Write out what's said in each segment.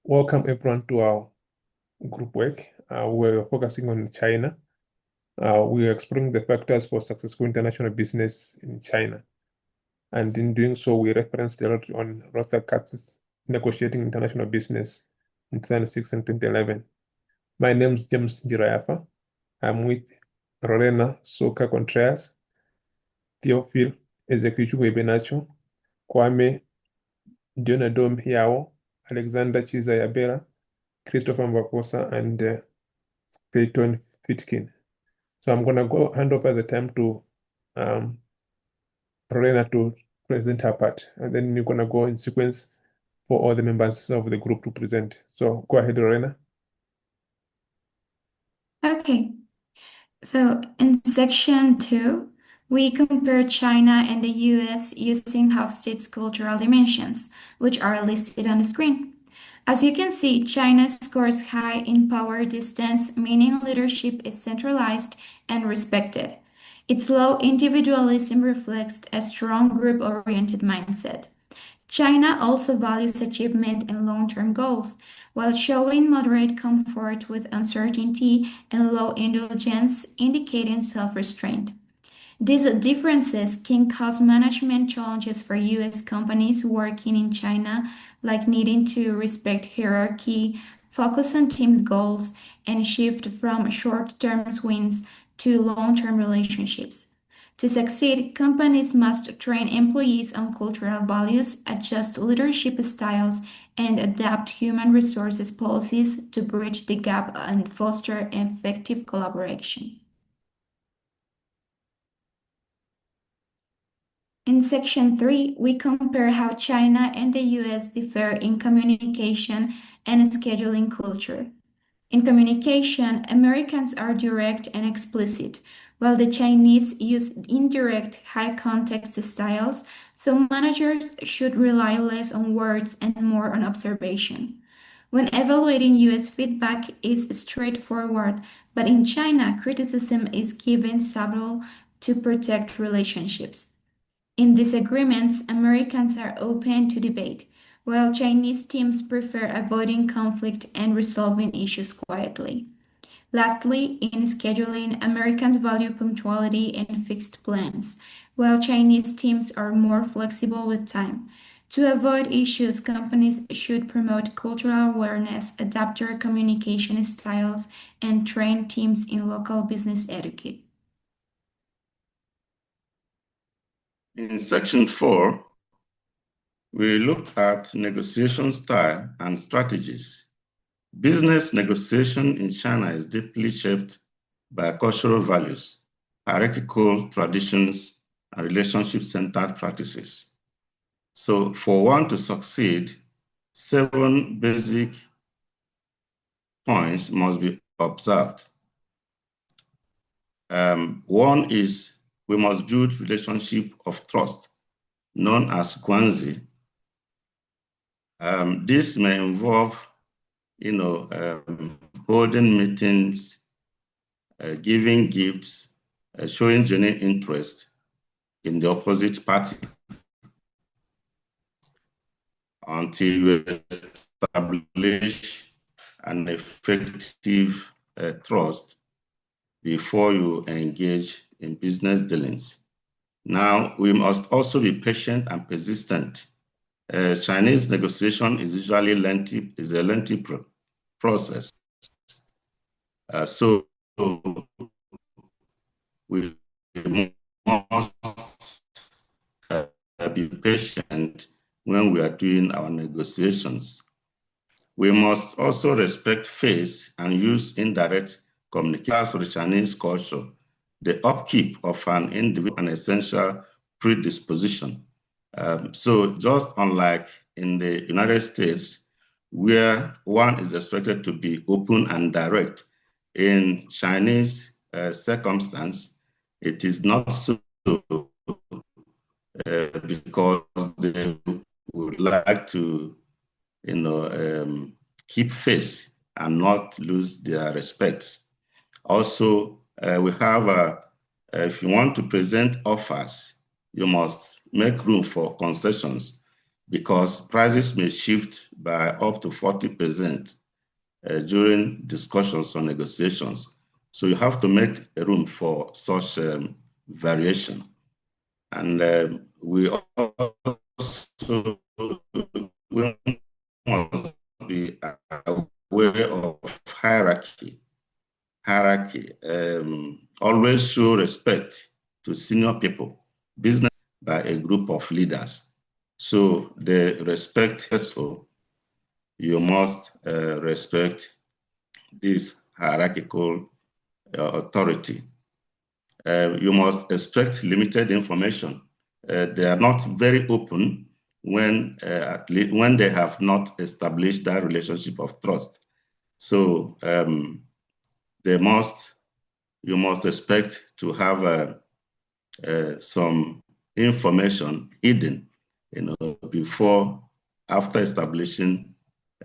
Welcome everyone to our group work. We're focusing on China. We are exploring the factors for successful international business in China. And in doing so, we referenced a lot on Lothar Katz's Negotiating International Business in 2006 and 2011. My name is James Jirayafa. I'm with Lorena Soka Contreras, Theophil Ezekiel Benacho, Kwame Dionadom Yao, Alexander Chizayabera, Christopher Mbakosa, and Peyton Fitkin. So I'm going to hand over the time to Lorena to present her part, and then you're going to go in sequence for all the members of the group to present. So go ahead, Lorena. Okay, so in section 2, we compare China and the US using Hofstede's cultural dimensions, which are listed on the screen. As you can see, China scores high in power distance, meaning leadership is centralized and respected. Its low individualism reflects a strong group-oriented mindset. China also values achievement and long-term goals, while showing moderate comfort with uncertainty and low indulgence, indicating self-restraint. These differences can cause management challenges for US companies working in China, like needing to respect hierarchy, focus on team goals, and shift from short-term wins to long-term relationships. To succeed, companies must train employees on cultural values, adjust leadership styles, and adapt human resources policies to bridge the gap and foster effective collaboration. In section 3, we compare how China and the US differ in communication and scheduling culture. In communication, Americans are direct and explicit, while the Chinese use indirect, high context styles, so managers should rely less on words and more on observation. When evaluating US feedback is straightforward, but in China, criticism is given subtle to protect relationships. In disagreements, Americans are open to debate, while Chinese teams prefer avoiding conflict and resolving issues quietly. Lastly, in scheduling, Americans value punctuality and fixed plans, while Chinese teams are more flexible with time. To avoid issues, companies should promote cultural awareness, adapt their communication styles, and train teams in local business etiquette. In section 4, we looked at negotiation style and strategies. Business negotiation in China is deeply shaped by cultural values, hierarchical traditions, and relationship-centered practices. So for one to succeed, 7 basic points must be observed. One is we must build relationship of trust, known as guanxi. This may involve, holding meetings, giving gifts, showing genuine interest in the opposite party until you establish an effective trust before you engage in business dealings. Now, we must also be patient and persistent. Chinese negotiation is usually a lengthy process. So we must be patient when we are doing our negotiations. We must also respect face and use indirect communication. As for the Chinese culture, the upkeep of an individual an essential predisposition. So just unlike in the United States, where one is expected to be open and direct, in Chinese circumstance, it is not so because they would like to, keep face and not lose their respect. Also, we have, if you want to present offers, you must make room for concessions. because prices may shift by up to 40% during discussions or negotiations. So you have to make a room for such variation. And we also we must be aware of hierarchy. Always show respect to senior people, business by a group of leaders. So the respect, so you must respect this hierarchical authority. You must expect limited information. They are not very open when they have not established that relationship of trust. So you must expect to have some information hidden, before, after establishing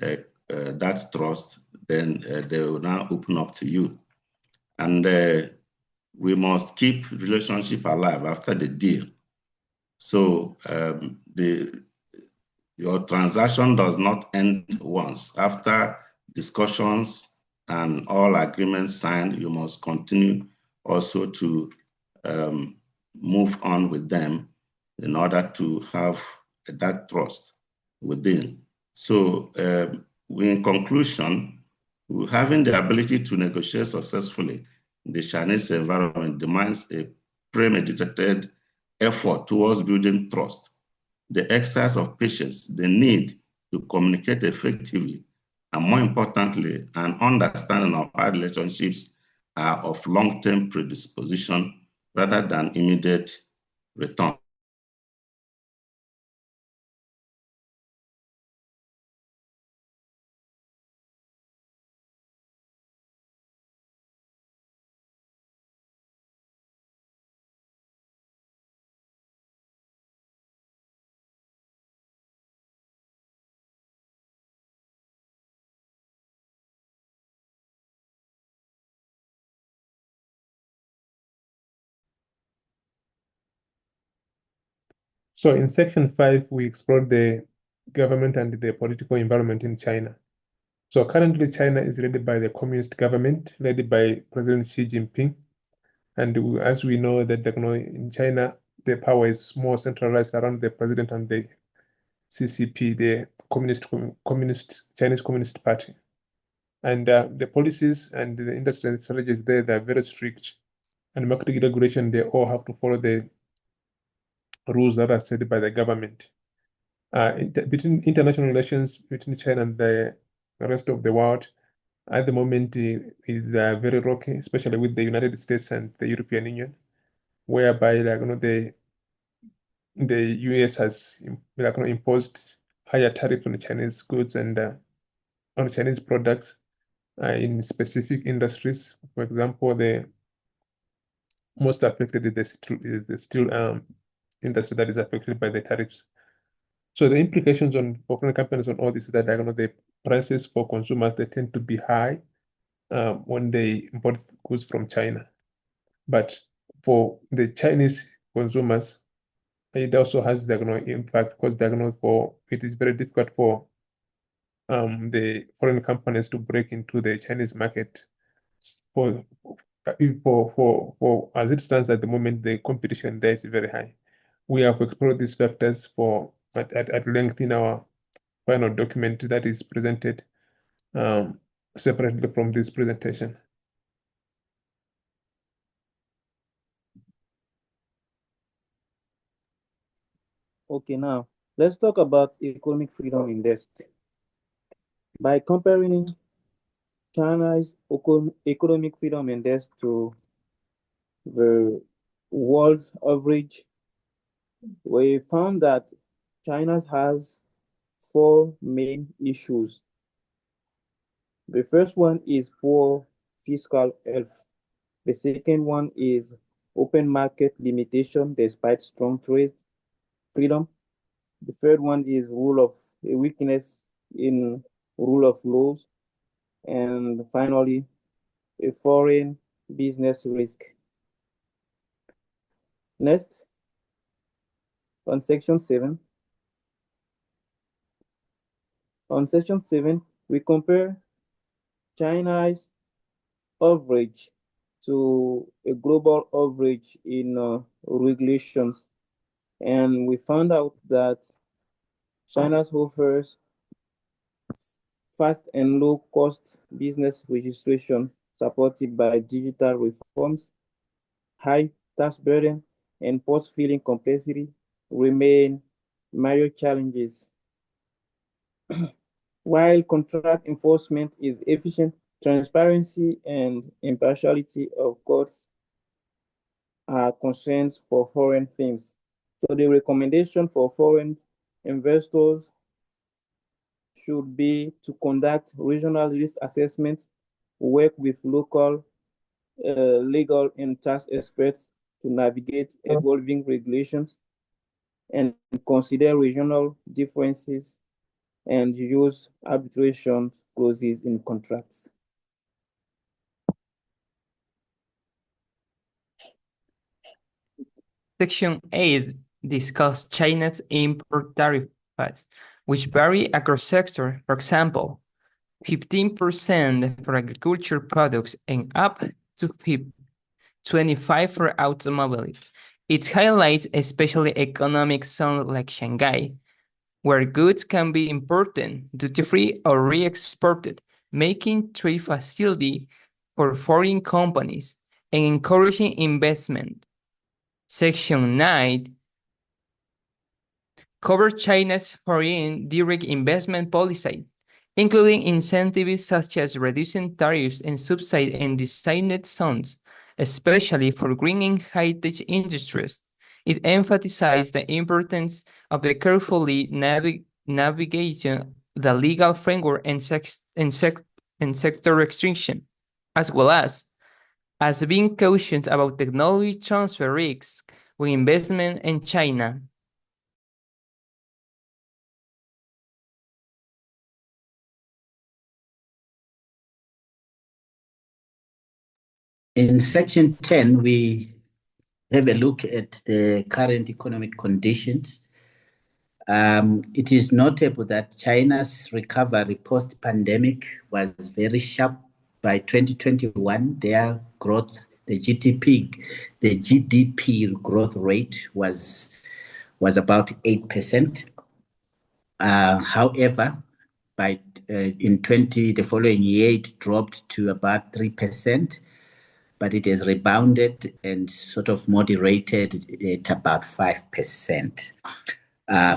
that trust, then they will now open up to you. And we must keep relationship alive after the deal. So your transaction does not end once. After discussions and all agreements signed, you must continue also to move on with them in order to have that trust within. So in conclusion, having the ability to negotiate successfully in the Chinese environment demands a premeditated effort towards building trust, the exercise of patience, the need to communicate effectively, and more importantly, an understanding of how relationships are of long-term predisposition rather than immediate return. So in section 5, we explored the government and the political environment in China. So currently, China is led by the communist government, led by President Xi Jinping. And as we know that in China, the power is more centralized around the president and the CCP, the Chinese Communist Party. And the policies and the industry strategies there, they're very strict. And market regulation, they all have to follow the rules that are set by the government. Between international relations between China and the rest of the world, at the moment is very rocky, especially with the United States and the European Union, whereby the US has imposed higher tariff on Chinese goods and on Chinese products in specific industries. For example, the most affected is the steel industry that is affected by the tariffs. So the implications for foreign companies on all this is that the prices for consumers, they tend to be high when they import goods from China. But for the Chinese consumers, it also has the impact because it is very difficult for the foreign companies to break into the Chinese market. For as it stands at the moment, the competition there is very high. We have explored these factors at length in our final document that is presented separately from this presentation. Okay, now let's talk about economic freedom index. By comparing China's economic freedom index to the world's average, we found that China has four main issues. The first one is poor fiscal health. The second one is open market limitation despite strong trade freedom. The third one is a weakness in rule of laws. And finally, a foreign business risk. Next, on section 7, On section 7, we compare China's average to a global average in regulations, and we found out that China offers fast and low cost business registration supported by digital reforms. High tax burden and post filing complexity remain major challenges. While contract enforcement is efficient, transparency and impartiality of courts are concerns for foreign firms. So the recommendation for foreign investors should be to conduct regional risk assessments, work with local legal and tax experts to navigate evolving regulations, and consider regional differences and use arbitration clauses in contracts. Section 8 discusses China's import tariffs, which vary across sectors. For example, 15% for agriculture products and up to 25% for automobiles. It highlights especially economic zones like Shanghai, where goods can be imported duty-free or re-exported, making trade facility for foreign companies and encouraging investment. Section 9 covers China's foreign direct investment policy, including incentives such as reducing tariffs and subsidies in designated zones, especially for green and high-tech industries. It emphasizes the importance of the carefully navigation the legal framework and sector restriction, as well as being cautious about technology transfer risks with investment in China. In section 10, we have a look at the current economic conditions. It is notable that China's recovery post-pandemic was very sharp. By 2021, their growth, the GDP growth rate was about 8%. However, the following year, it dropped to about 3%, but it has rebounded and sort of moderated at about 5%.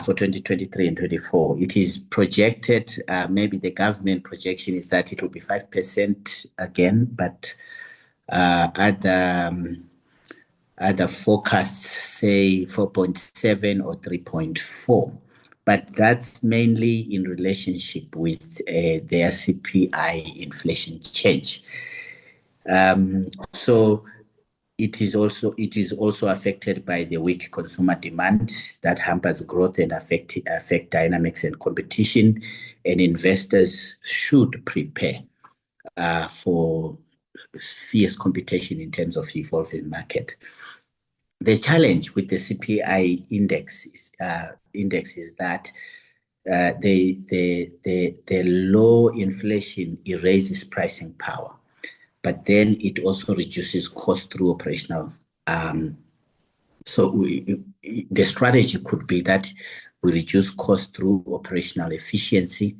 For 2023 and 24. It is projected, maybe the government projection is that it will be 5% again, but other forecasts say 4.7 or 3.4. But that's mainly in relationship with their CPI inflation change. So it is also affected by the weak consumer demand that hampers growth and affect dynamics and competition, and investors should prepare for fierce competition in terms of evolving market. The challenge with the CPI index is that the low inflation erases pricing power, but then it also reduces cost through operational. The strategy could be that we reduce cost through operational efficiency,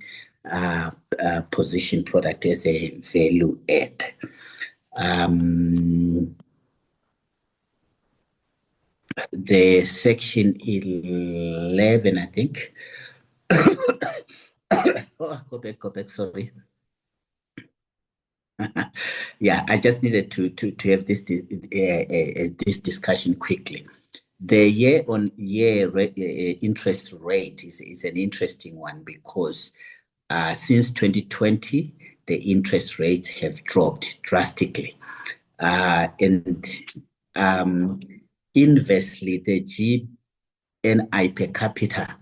position product as a value add. The section 11, I think. Go back, sorry. Yeah, I just needed to have this discussion quickly. The year-on-year interest rate is an interesting one because since 2020, the interest rates have dropped drastically. And inversely, the GNI per capita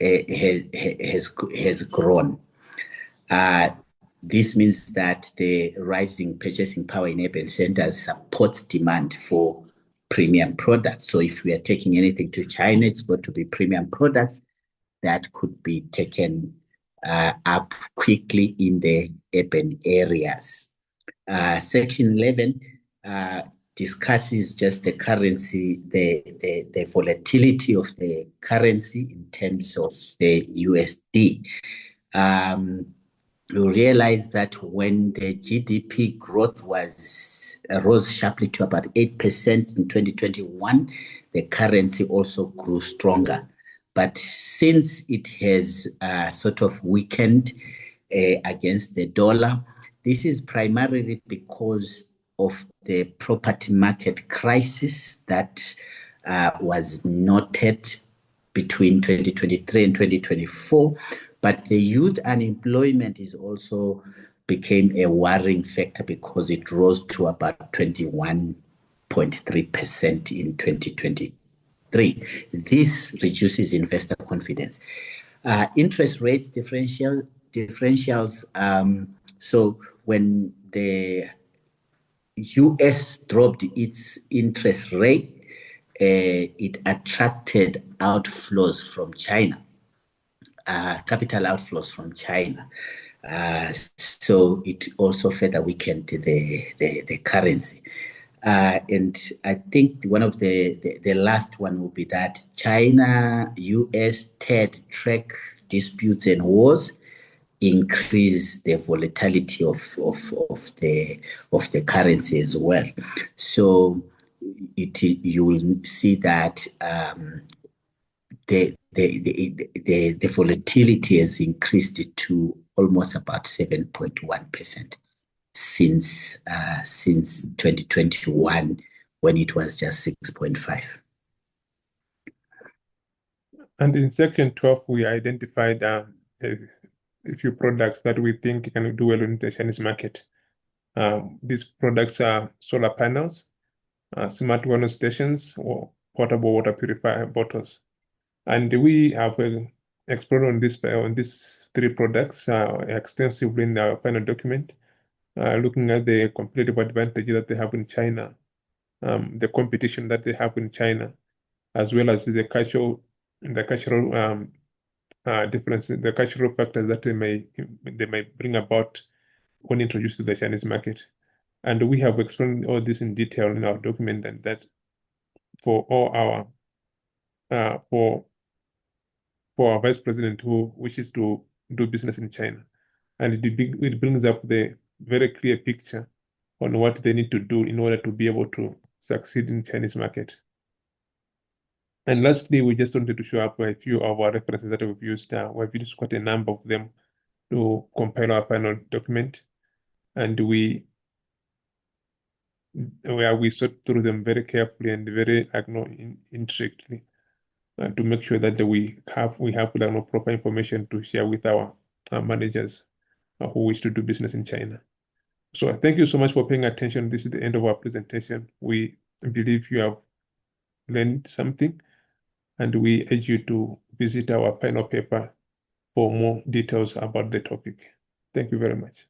has grown. This means that the rising purchasing power in urban centers supports demand for premium products. So if we are taking anything to China, it's going to be premium products that could be taken up quickly in the urban areas. Section 11 discusses just the currency, the volatility of the currency in terms of the USD. You realize that when the GDP growth rose sharply to about 8% in 2021, the currency also grew stronger. But since it has sort of weakened against the dollar, this is primarily because of the property market crisis that was noted between 2023 and 2024. But the youth unemployment is also became a worrying factor because it rose to about 21.3% in 2023. This reduces investor confidence. Interest rates differentials. So when the US dropped its interest rate, it attracted outflows from China, capital outflows from China. So it also further weakened the currency. And I think one of the last one will be that China-US trade disputes and wars increase the volatility of the currency as well. So you will see that the volatility has increased to almost about 7.1% since 2021, when it was just 6.5. And in section 12, we identified a few products that we think can do well in the Chinese market. These products are solar panels, smart wellness stations, or portable water purifier bottles. And we have explored on these three products extensively in our final document, looking at the competitive advantage that they have in China, the competition that they have in China, as well as the cultural differences, the cultural factors that they may bring about when introduced to the Chinese market. And we have explained all this in detail in our document, and that for all our for our vice president who wishes to do business in China, and it brings up the very clear picture on what they need to do in order to be able to succeed in Chinese market. And lastly, we just wanted to show up a few of our references that we've used. We've used quite a number of them to compile our final document, and we sort through them very carefully and very intricately to make sure that we have proper information to share with our managers who wish to do business in China. So thank you so much for paying attention. This is the end of our presentation. We believe you have learned something, and we urge you to visit our final paper for more details about the topic. Thank you very much.